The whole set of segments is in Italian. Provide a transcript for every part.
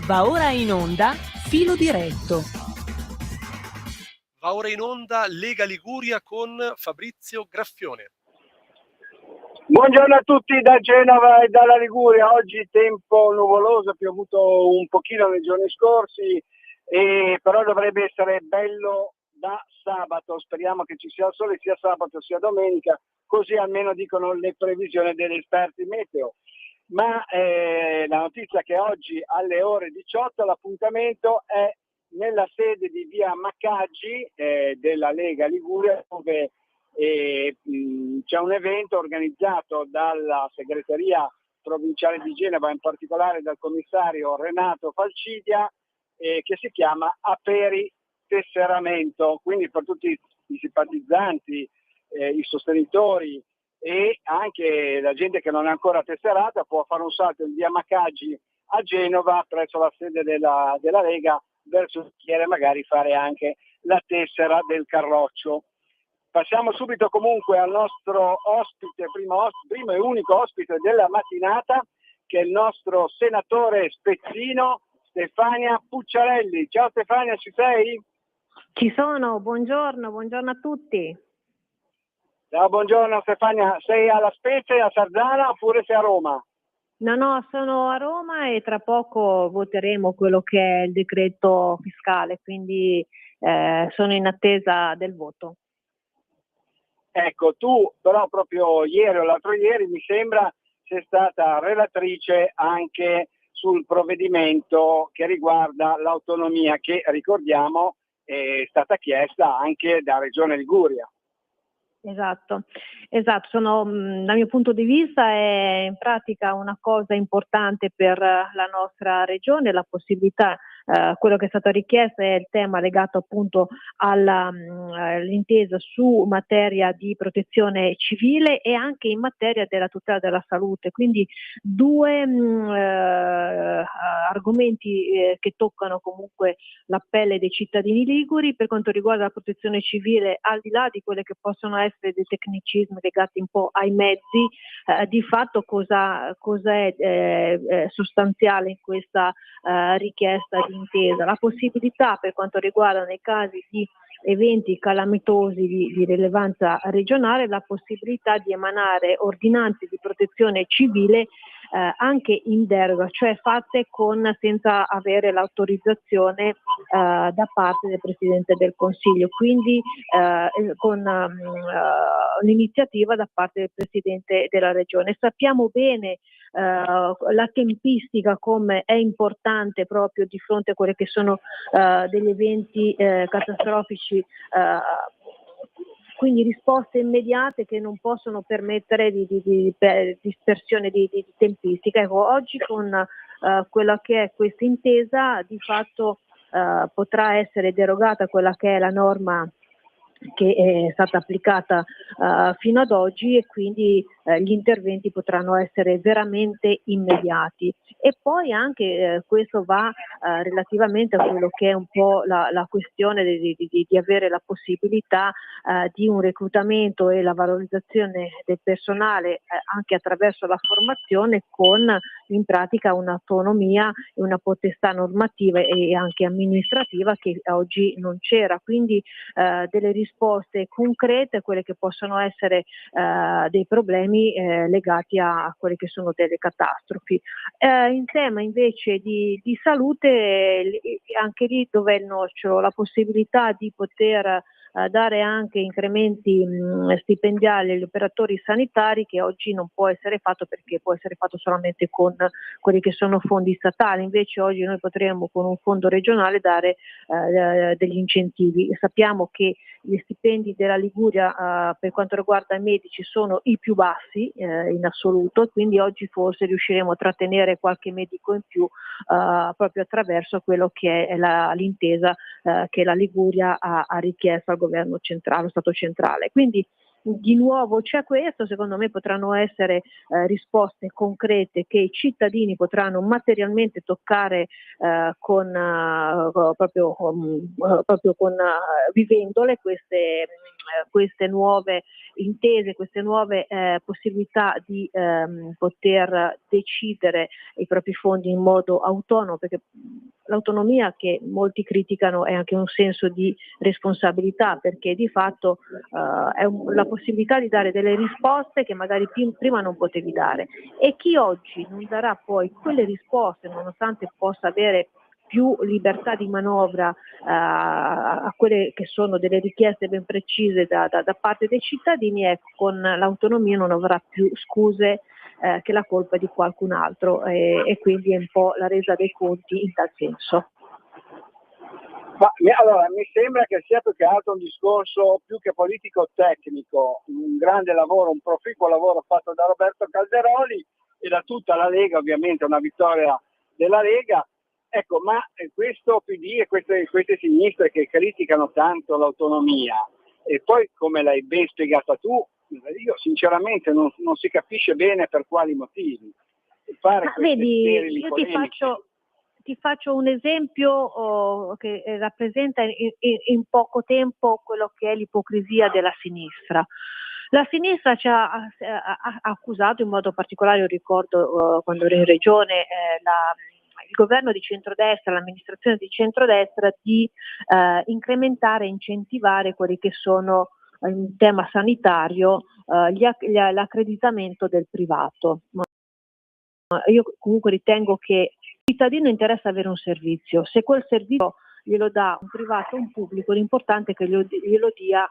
Va ora in onda Filo Diretto. Va ora in onda Lega Liguria con Fabrizio Graffione. Buongiorno a tutti da Genova e dalla Liguria. Oggi tempo nuvoloso, ha piovuto un pochino nei giorni scorsi, però dovrebbe essere bello da sabato. Speriamo che ci sia il sole sia sabato sia domenica, così almeno dicono le previsioni degli esperti meteo. Ma la notizia è che oggi alle ore 18 l'appuntamento è nella sede di via Maccaggi della Lega Liguria, dove c'è un evento organizzato dalla segreteria provinciale di Genova, in particolare dal commissario Renato Falcidia, che si chiama Aperi Tesseramento. Quindi per tutti i simpatizzanti, i sostenitori e anche la gente che non è ancora tesserata può fare un salto in via Maccaggi a Genova presso la sede della Lega, verso il bicchiere, magari fare anche la tessera del Carroccio. Passiamo subito comunque al nostro ospite, primo e unico ospite della mattinata, che è il nostro senatore spezzino Stefania Pucciarelli. Ciao Stefania, ci sei? Ci sono, buongiorno a tutti. Ciao, buongiorno Stefania, sei alla Spezia, a Sarzana oppure sei a Roma? No, sono a Roma e tra poco voteremo quello che è il decreto fiscale, quindi sono in attesa del voto. Ecco, tu però proprio ieri o l'altro ieri mi sembra sei stata relatrice anche sul provvedimento che riguarda l'autonomia, che ricordiamo è stata chiesta anche da Regione Liguria. Esatto, dal mio punto di vista è in pratica una cosa importante per la nostra regione, la possibilità, quello che è stato richiesto è il tema legato appunto all'intesa su materia di protezione civile e anche in materia della tutela della salute, quindi due argomenti che toccano comunque la pelle dei cittadini liguri. Per quanto riguarda la protezione civile, al di là di quelle che possono essere dei tecnicismi legati un po' ai mezzi, di fatto cosa è sostanziale in questa richiesta di intesa? La possibilità, per quanto riguarda nei casi di eventi calamitosi di rilevanza regionale, la possibilità di emanare ordinanze di protezione civile anche in deroga, cioè fatte senza avere l'autorizzazione da parte del Presidente del Consiglio, quindi con l'iniziativa da parte del Presidente della Regione. Sappiamo bene la tempistica come è importante proprio di fronte a quelli che sono degli eventi catastrofici, quindi risposte immediate che non possono permettere di dispersione di tempistica. Ecco, oggi con quella che è questa intesa di fatto potrà essere derogata quella che è la norma che è stata applicata fino ad oggi e quindi gli interventi potranno essere veramente immediati. E poi anche questo va relativamente a quello che è un po' la questione di avere la possibilità di un reclutamento e la valorizzazione del personale anche attraverso la formazione, con in pratica un'autonomia e una potestà normativa e anche amministrativa che oggi non c'era, quindi delle risposte concrete a quelle che possono essere dei problemi legati a quelle che sono delle catastrofi. In tema invece di salute, anche lì dove è il nocciolo, la possibilità di poter dare anche incrementi stipendiali agli operatori sanitari, che oggi non può essere fatto perché può essere fatto solamente con quelli che sono fondi statali. Invece oggi noi potremmo con un fondo regionale dare degli incentivi. Sappiamo che gli stipendi della Liguria per quanto riguarda i medici sono i più bassi in assoluto, quindi oggi forse riusciremo a trattenere qualche medico in più proprio attraverso quello che è l'intesa che la Liguria ha richiesto al governo centrale, allo Stato centrale. Quindi di nuovo c'è questo, secondo me potranno essere risposte concrete che i cittadini potranno materialmente toccare vivendole queste nuove intese, queste nuove possibilità di poter decidere i propri fondi in modo autonomo, perché l'autonomia che molti criticano è anche un senso di responsabilità, perché di fatto è la possibilità di dare delle risposte che magari prima non potevi dare, e chi oggi non darà poi quelle risposte, nonostante possa avere più libertà di manovra a quelle che sono delle richieste ben precise da parte dei cittadini, con l'autonomia non avrà più scuse che la colpa è di qualcun altro, e quindi è un po' la resa dei conti in tal senso. Allora, mi sembra che sia più che altro un discorso più che politico-tecnico, un grande lavoro, un proficuo lavoro fatto da Roberto Calderoli e da tutta la Lega, ovviamente una vittoria della Lega. Ecco, ma questo PD e queste sinistre che criticano tanto l'autonomia, e poi come l'hai ben spiegata tu, io sinceramente non si capisce bene per quali motivi. Vedi, io ti faccio un esempio che rappresenta in poco tempo quello che è l'ipocrisia della sinistra. La sinistra ci ha accusato in modo particolare, io ricordo quando ero in regione, il governo di centrodestra, l'amministrazione di centrodestra, di incrementare e incentivare quelli che sono in tema sanitario l'accreditamento del privato. Io comunque ritengo che al cittadino interessa avere un servizio, se quel servizio glielo dà un privato o un pubblico, l'importante è che glielo dia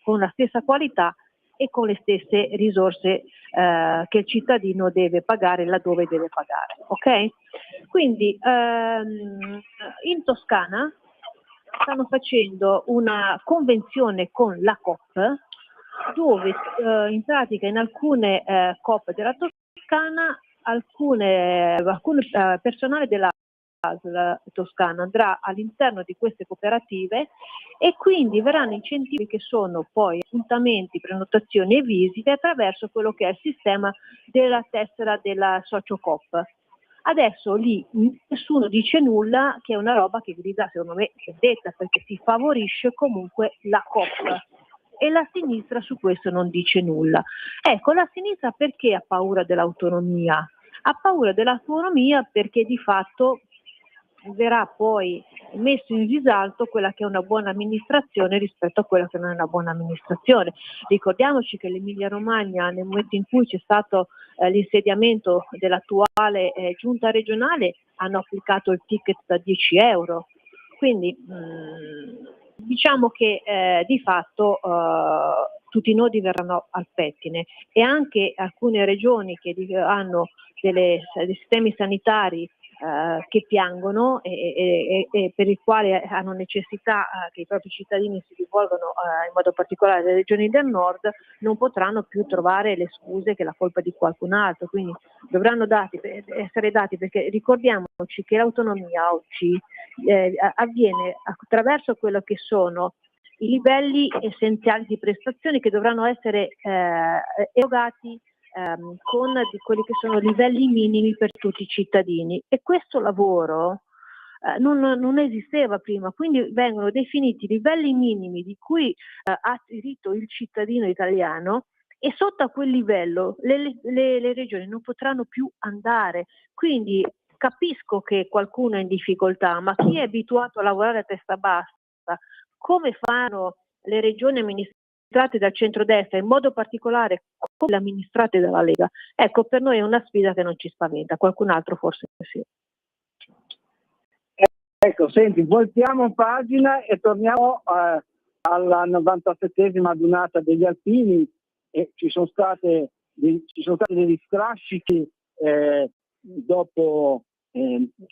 con la stessa qualità e con le stesse risorse che il cittadino deve pagare laddove deve pagare, ok? Quindi in Toscana stanno facendo una convenzione con la Coop, dove in pratica in alcune Coop della Toscana alcune personale della ASL Toscana andrà all'interno di queste cooperative, e quindi verranno incentivi che sono poi appuntamenti, prenotazioni e visite attraverso quello che è il sistema della tessera della socio Coop. Adesso lì nessuno dice nulla, che è una roba che grida, secondo me, vendetta, perché si favorisce comunque la Coop. E la sinistra su questo non dice nulla. Ecco, la sinistra perché ha paura dell'autonomia? Ha paura dell'autonomia perché di fatto verrà poi messo in risalto quella che è una buona amministrazione rispetto a quella che non è una buona amministrazione. Ricordiamoci che l'Emilia Romagna, nel momento in cui c'è stato l'insediamento dell'attuale giunta regionale, hanno applicato il ticket da 10 euro. Quindi diciamo che di fatto tutti i nodi verranno al pettine, e anche alcune regioni che hanno dei sistemi sanitari che piangono e per i quali hanno necessità che i propri cittadini si rivolgano in modo particolare alle regioni del nord, non potranno più trovare le scuse che la colpa è di qualcun altro, quindi dovranno essere dati, perché ricordiamoci che l'autonomia oggi avviene attraverso quello che sono i livelli essenziali di prestazioni che dovranno essere erogati con quelli che sono livelli minimi per tutti i cittadini, e questo lavoro non esisteva prima, quindi vengono definiti livelli minimi di cui ha diritto il cittadino italiano, e sotto a quel livello le regioni non potranno più andare. Quindi capisco che qualcuno è in difficoltà, ma chi è abituato a lavorare a testa bassa, come fanno le regioni amministrate dal centrodestra, in modo particolare come le amministrate dalla Lega, ecco, per noi è una sfida che non ci spaventa, qualcun altro forse sì. Ecco, senti, voltiamo pagina e torniamo alla 97esima adunata degli Alpini, e ci sono stati degli strascichi dopo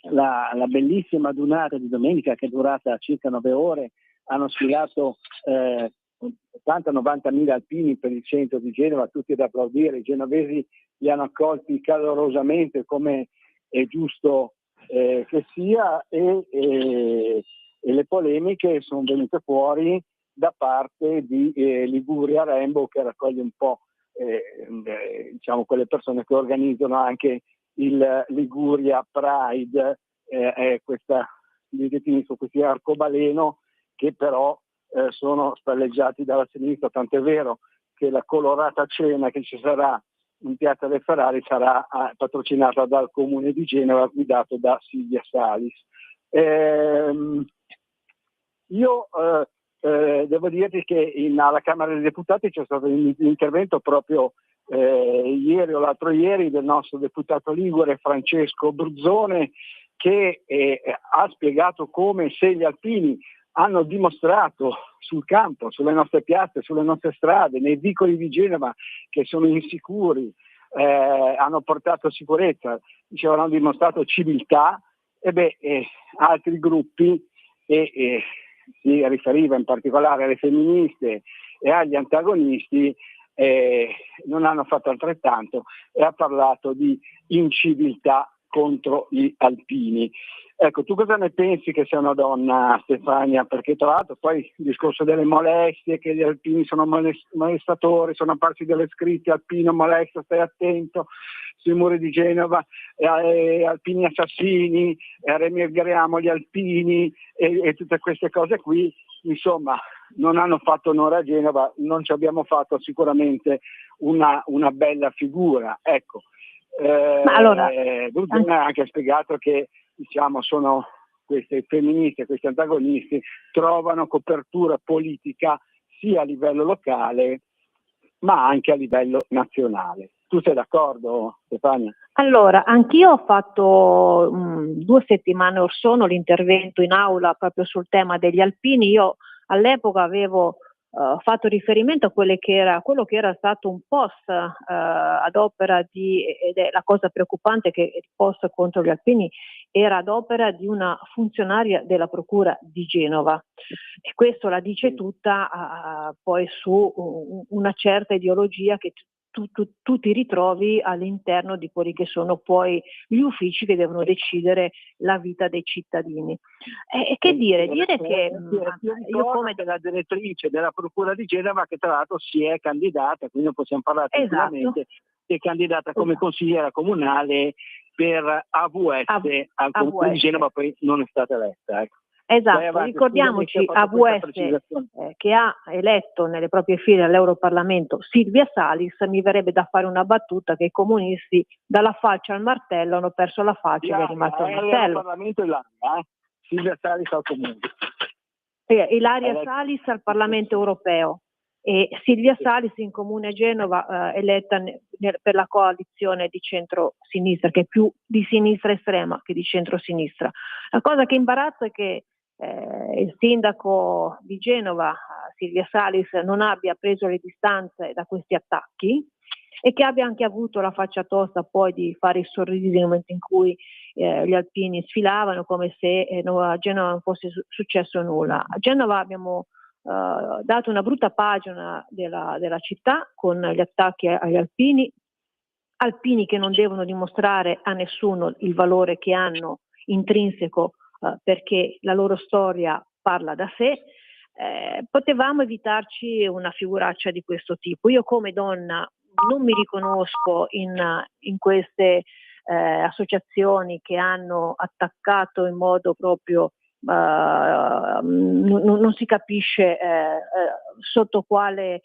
la bellissima adunata di domenica, che è durata circa 9 ore. Hanno sfilato 80-90.000 alpini per il centro di Genova, tutti ad applaudire. I genovesi li hanno accolti calorosamente, come è giusto che sia, e le polemiche sono venute fuori da parte di Liguria Rainbow, che raccoglie un po' diciamo quelle persone che organizzano anche il Liguria Pride, questa, li definisco questi arcobaleno, che però sono spalleggiati dalla sinistra, tant'è vero che la colorata cena che ci sarà in Piazza dei Ferrari sarà patrocinata dal Comune di Genova, guidato da Silvia Salis. Io devo dirti che alla Camera dei Deputati c'è stato un intervento proprio ieri o l'altro ieri del nostro deputato ligure Francesco Bruzzone, che ha spiegato come se gli alpini hanno dimostrato sul campo, sulle nostre piazze, sulle nostre strade, nei vicoli di Genova che sono insicuri, hanno portato sicurezza, dicevano, hanno dimostrato civiltà, altri gruppi, si riferiva in particolare alle femministe e agli antagonisti, non hanno fatto altrettanto, e ha parlato di inciviltà contro gli alpini. Ecco, tu cosa ne pensi che sei una donna, Stefania? Perché tra l'altro poi il discorso delle molestie, che gli alpini sono molestatori, sono apparsi delle scritte alpino molesta, stai attento, sui muri di Genova, alpini assassini, remigriamo gli alpini e tutte queste cose qui, insomma, non hanno fatto onore a Genova, non ci abbiamo fatto sicuramente una bella figura, ecco. Ma allora, Bruzzone ha anche spiegato che, diciamo, sono queste femministe, questi antagonisti trovano copertura politica sia a livello locale ma anche a livello nazionale. Tu sei d'accordo, Stefania? Allora, anch'io ho fatto 2 settimane or sono l'intervento in aula proprio sul tema degli alpini. Io all'epoca avevo fatto riferimento a quello che era stato un post ad opera ed è la cosa preoccupante, che il post contro gli alpini era ad opera di una funzionaria della Procura di Genova, e questo la dice tutta poi su una certa ideologia che tu ti ritrovi all'interno di quelli che sono poi gli uffici che devono decidere la vita dei cittadini. Che dire che io come della direttrice della Procura di Genova, che tra l'altro si è candidata, quindi possiamo parlare tranquillamente, si è candidata come consigliera comunale per AVS al Comune di Genova, poi non è stata eletta. Ecco. Esatto, ricordiamoci AVS che ha eletto nelle proprie file all'Europarlamento Silvia Salis. Mi verrebbe da fare una battuta che i comunisti dalla falce al martello hanno perso la falce ed è rimasto il martello. Parlamento Silvia Salis al Comune. Ilaria Salis al Parlamento europeo e Silvia Salis in Comune Genova eletta per la coalizione di centro-sinistra, che è più di sinistra estrema che di centro-sinistra. La cosa che imbarazza è che il sindaco di Genova, Silvia Salis, non abbia preso le distanze da questi attacchi e che abbia anche avuto la faccia tosta poi di fare i sorrisi nel momento in cui gli alpini sfilavano, come se a Genova non fosse successo nulla. A Genova abbiamo dato una brutta pagina della città con gli attacchi agli alpini che non devono dimostrare a nessuno il valore che hanno intrinseco, perché la loro storia parla da sé. Potevamo evitarci una figuraccia di questo tipo. Io come donna non mi riconosco in queste associazioni che hanno attaccato in modo proprio non si capisce sotto quale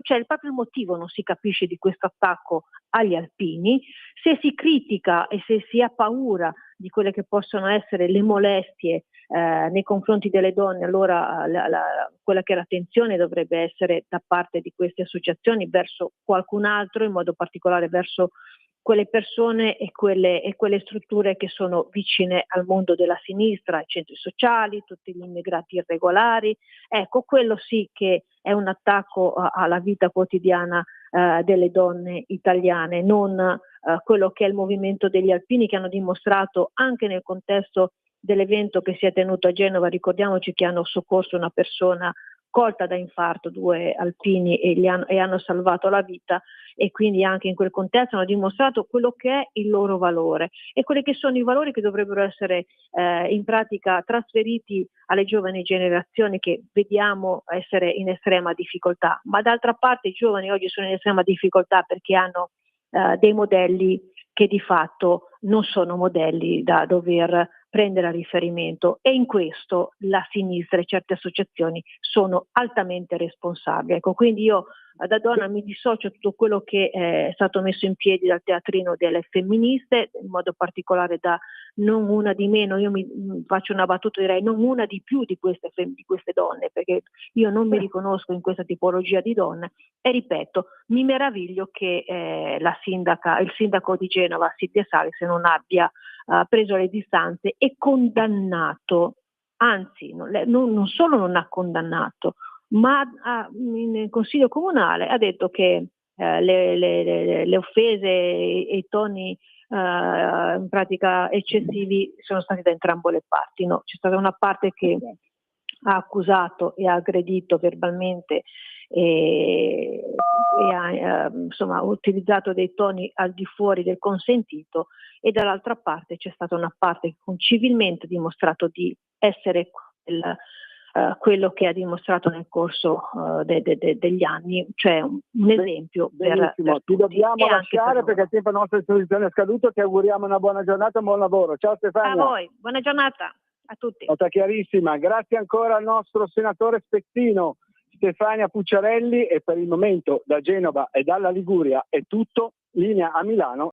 cioè proprio il motivo non si capisce di questo attacco agli alpini. Se si critica e se si ha paura di quelle che possono essere le molestie nei confronti delle donne, allora quella che l'attenzione dovrebbe essere da parte di queste associazioni verso qualcun altro, in modo particolare verso quelle persone e quelle strutture che sono vicine al mondo della sinistra, i centri sociali, tutti gli immigrati irregolari. Ecco, quello sì che è un attacco alla vita quotidiana delle donne italiane, non quello che è il movimento degli alpini, che hanno dimostrato anche nel contesto dell'evento che si è tenuto a Genova. Ricordiamoci che hanno soccorso una persona colta da infarto 2 alpini e hanno salvato la vita, e quindi anche in quel contesto hanno dimostrato quello che è il loro valore e quelli che sono i valori che dovrebbero essere in pratica trasferiti alle giovani generazioni che vediamo essere in estrema difficoltà. Ma d'altra parte i giovani oggi sono in estrema difficoltà perché hanno dei modelli che di fatto non sono modelli da dover prendere a riferimento, e in questo la sinistra e certe associazioni sono altamente responsabili. Ecco, quindi io da donna mi dissocio da tutto quello che è stato messo in piedi dal teatrino delle femministe, in modo particolare da non una di meno, io mi faccio una battuta, direi non una di più di queste donne, perché io non mi riconosco in questa tipologia di donne, e ripeto, mi meraviglio che il sindaco di Genova, Silvia Salis, non abbia preso le distanze e condannato, anzi non solo non ha condannato, ma in Consiglio Comunale ha detto che le offese e i toni in pratica eccessivi sono stati da entrambe le parti. No, c'è stata una parte che ha accusato e ha aggredito verbalmente e ha insomma utilizzato dei toni al di fuori del consentito, e dall'altra parte c'è stata una parte che civilmente ha dimostrato di essere quello che ha dimostrato nel corso degli anni, cioè un esempio per Ti dobbiamo lasciare perché il tempo a nostra disposizione è scaduto. Ti auguriamo una buona giornata e un buon lavoro. Ciao Stefania. A voi, buona giornata a tutti. Nota chiarissima. Grazie ancora al nostro senatore spezzino Stefania Pucciarelli, e per il momento da Genova e dalla Liguria è tutto. Linea a Milano.